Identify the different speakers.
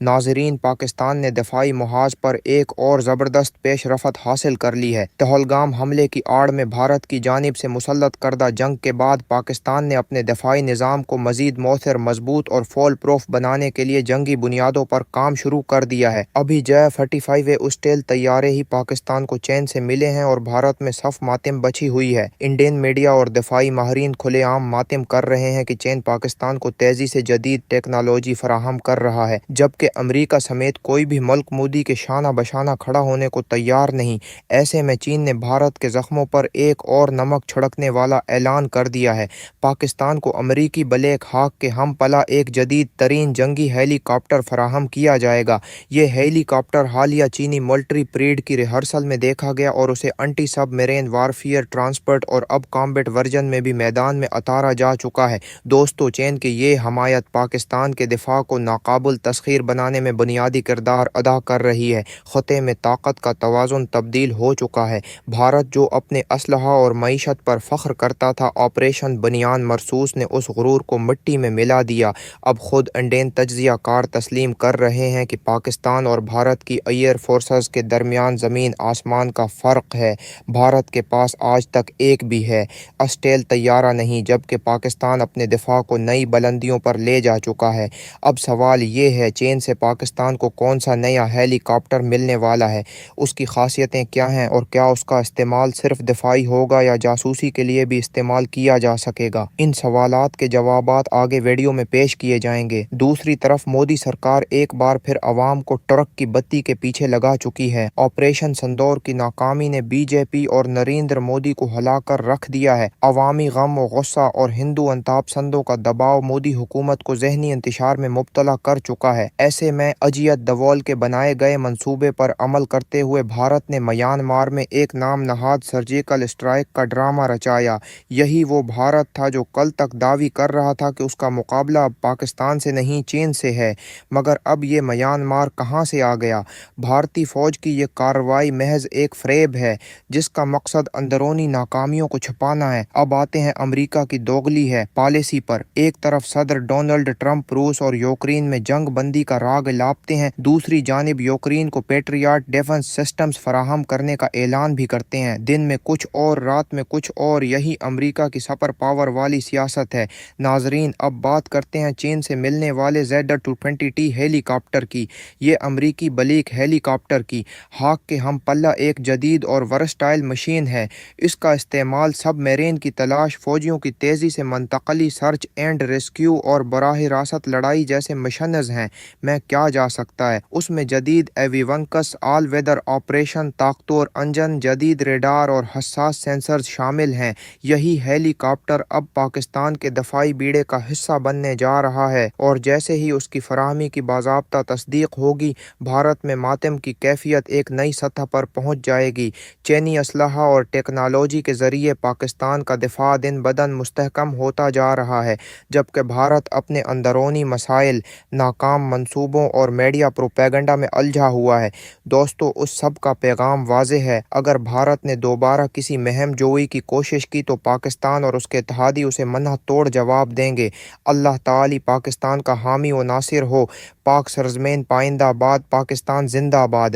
Speaker 1: ناظرین، پاکستان نے دفاعی محاذ پر ایک اور زبردست پیش رفت حاصل کر لی ہے۔ پہلگام حملے کی آڑ میں بھارت کی جانب سے مسلط کردہ جنگ کے بعد پاکستان نے اپنے دفاعی نظام کو مزید مؤثر، مضبوط اور فول پروف بنانے کے لیے جنگی بنیادوں پر کام شروع کر دیا ہے۔ ابھی J-35 اسٹیل طیارے ہی پاکستان کو چین سے ملے ہیں اور بھارت میں صف ماتم بچھی ہوئی ہے۔ انڈین میڈیا اور دفاعی ماہرین کھلے عام ماتم کر رہے ہیں کہ چین پاکستان کو تیزی سے جدید ٹیکنالوجی فراہم کر رہا ہے، جبکہ امریکہ سمیت کوئی بھی ملک مودی کے شانہ بشانہ کھڑا ہونے کو تیار نہیں۔ ایسے میں چین نے بھارت کے زخموں پر ایک اور نمک چھڑکنے والا اعلان کر دیا ہے۔ پاکستان کو امریکی بلیک ہاک کے ہم پلہ ایک جدید ترین جنگی ہیلی کاپٹر فراہم کیا جائے گا۔ یہ ہیلی کاپٹر حالیہ چینی ملٹری پریڈ کی ریہرسل میں دیکھا گیا اور اسے انٹی سب میرین وارفیئر، ٹرانسپورٹ اور اب کامبیٹ ورژن میں بھی میدان میں اتارا جا چکا ہے۔ دوستو، چین کی یہ حمایت پاکستان کے دفاع کو ناقابل تسخیر بنانے میں بنیادی کردار ادا کر رہی ہے۔ خطے میں طاقت کا توازن تبدیل ہو چکا ہے۔ بھارت جو اپنے اسلحہ اور معیشت پر فخر کرتا تھا، آپریشن بنیان مرصوص نے اس غرور کو مٹی میں ملا دیا۔ اب خود انڈین تجزیہ کار تسلیم کر رہے ہیں کہ پاکستان اور بھارت کی ایئر فورسز کے درمیان زمین آسمان کا فرق ہے۔ بھارت کے پاس آج تک ایک بھی ہے اسٹیل طیارہ نہیں، جبکہ پاکستان اپنے دفاع کو نئی بلندیوں پر لے جا چکا ہے۔ اب سوال یہ ہے، چین سے پاکستان کو کون سا نیا ہیلی کاپٹر ملنے والا ہے؟ اس کی خاصیتیں کیا ہیں اور کیا اس کا استعمال صرف دفاعی ہوگا یا جاسوسی کے لیے بھی استعمال کیا جا سکے گا؟ ان سوالات کے جوابات آگے ویڈیو میں پیش کیے جائیں گے۔ دوسری طرف مودی سرکار ایک بار پھر عوام کو ٹرک کی بتی کے پیچھے لگا چکی ہے۔ آپریشن سندور کی ناکامی نے بی جے پی اور نریندر مودی کو ہلا کر رکھ دیا ہے۔ عوامی غم و غصہ اور ہندو انتہا پسندوں کا دباؤ مودی حکومت کو ذہنی انتشار میں مبتلا کر چکا ہے۔ ایسے میں اجیت دوول کے بنائے گئے منصوبے پر عمل کرتے ہوئے بھارت نے میانمار میں ایک نام نہاد سرجیکل اسٹرائیک کا ڈرامہ رچایا۔ یہی وہ بھارت تھا جو کل تک دعوی کر رہا تھا کہ اس کا مقابلہ اب پاکستان سے نہیں، چین سے ہے، مگر اب یہ میانمار کہاں سے آ گیا؟ بھارتی فوج کی یہ کارروائی محض ایک فریب ہے جس کا مقصد اندرونی ناکامیوں کو چھپانا ہے۔ اب آتے ہیں امریکہ کی دوغلی ہے پالیسی پر۔ ایک طرف صدر ڈونلڈ ٹرمپ روس اور یوکرین میں جنگ بندی کا راگ الاپتے ہیں، دوسری جانب یوکرین کو پیٹریاٹ ڈیفنس سسٹمز فراہم کرنے کا اعلان بھی کرتے ہیں۔ دن میں کچھ اور رات میں کچھ اور، یہی امریکہ کی سپر پاور والی سیاست ہے۔ ناظرین، اب بات کرتے ہیں چین سے ملنے والے Z-220T ہیلی کاپٹر کی۔ یہ امریکی بلیک ہیلی کاپٹر کی ہاک کے ہم پلہ ایک جدید اور ورسٹائل مشین ہے۔ اس کا استعمال سب میرین کی تلاش، فوجیوں کی تیزی سے منتقلی، سرچ اینڈ ریسکیو اور براہ راست لڑائی جیسے مشنز ہیں میں کیا جا سکتا ہے۔ اس میں جدید ایویونکس آل ویدر آپریشن، طاقتور انجن، جدید ریڈار اور حساس سینسرز شامل ہیں۔ یہی ہیلی کاپٹر اب پاکستان کے دفاعی بیڑے کا حصہ بننے جا رہا ہے، اور جیسے ہی اس کی فراہمی کی باضابطہ تصدیق ہوگی، بھارت میں ماتم کی کیفیت ایک نئی سطح پر پہنچ جائے گی۔ چینی اسلحہ اور ٹیکنالوجی کے ذریعے پاکستان کا دفاع دن بدن مستحکم ہوتا جا رہا ہے، جبکہ بھارت اپنے اندرونی مسائل، ناکام منصوبوں اور میڈیا پروپیگنڈا میں الجھا ہوا ہے۔ دوستو، اس سب کا پیغام واضح ہے۔ اگر بھارت نے دوبارہ کسی مہم جوئی کی کوشش کی تو پاکستان اور اس کے اتحادی اسے منہ توڑ جواب دیں گے۔ اللہ تعالی پاکستان کا حامی و ناصر ہو۔ پاک سرزمین پائندہ باد، پاکستان زندہ باد۔